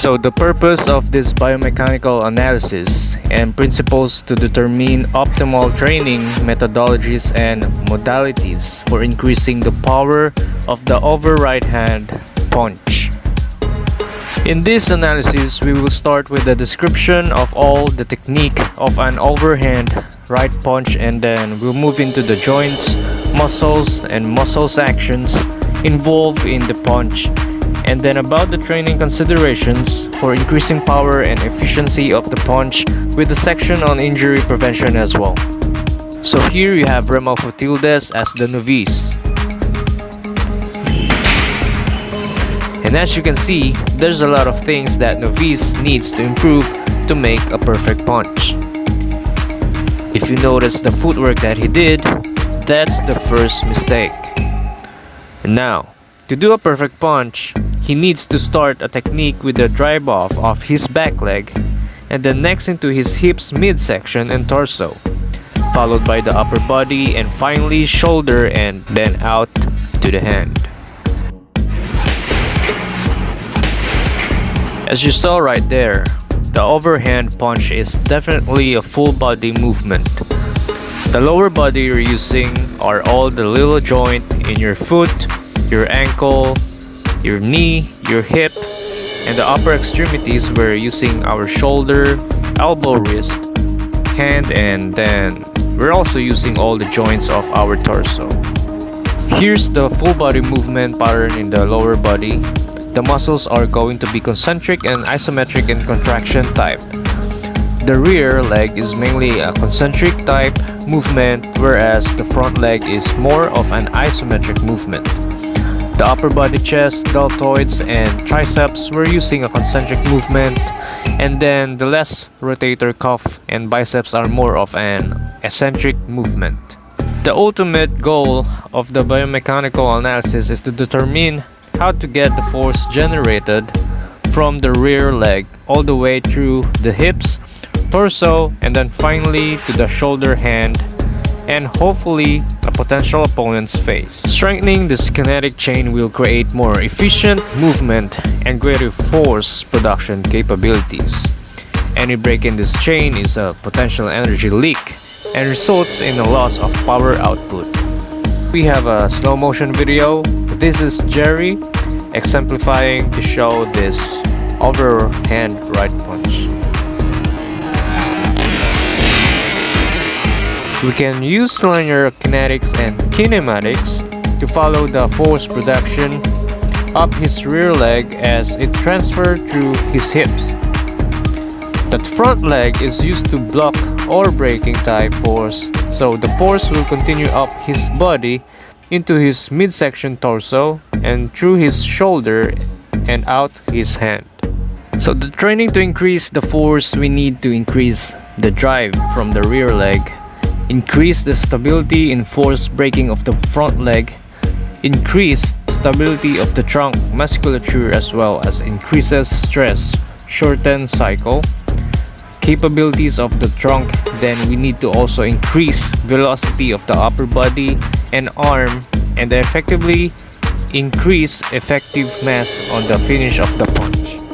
So the purpose of this biomechanical analysis and principles to determine optimal training methodologies and modalities for increasing the power of the overright hand punch. In this analysis, we will start with the description of all the technique of an overhand right punch, and then we'll move into the joints, muscles, and muscles actions involved in the punch, and then about the training considerations for increasing power and efficiency of the punch with a section on injury prevention as well. So here you have Remel Flotildes as the Novice. And as you can see, there's a lot of things that Novice needs to improve to make a perfect punch. If you notice the footwork that he did, that's the first mistake. And now, to do a perfect punch, he needs to start a technique with the drive off of his back leg and then next into his hips midsection and torso, followed by the upper body and finally shoulder and then out to the hand. As you saw right there, the overhand punch is definitely a full body movement. The lower body you're using are all the little joint in your foot, your ankle, your knee, your hip, and the upper extremities we're using our shoulder, elbow, wrist, hand, and then we're also using all the joints of our torso. Here's the full body movement pattern in the lower body. The muscles are going to be concentric and isometric in contraction type. The rear leg is mainly a concentric type movement, whereas the front leg is more of an isometric movement. The upper body, chest, deltoids, and triceps were using a concentric movement, and then the less rotator cuff and biceps are more of an eccentric movement. The ultimate goal of the biomechanical analysis is to determine how to get the force generated from the rear leg all the way through the hips, torso, and then finally to the shoulder, hand, and hopefully a potential opponent's face. Strengthening this kinetic chain will create more efficient movement and greater force production capabilities. Any break in this chain is a potential energy leak and results in a loss of power output. We have a slow motion video. This is Jerry exemplifying to show this overhand right punch. We can use linear kinetics and kinematics to follow the force production up his rear leg as it transfers through his hips. That front leg is used to block or braking type force, so the force will continue up his body into his midsection torso and through his shoulder and out his hand. So the training to increase the force, we need to increase the drive from the rear leg, increase the stability in force braking of the front leg, increase stability of the trunk musculature, as well as increases stress, shorten cycle capabilities of the trunk. Then we need to also increase velocity of the upper body and arm, and effectively increase effective mass on the finish of the punch.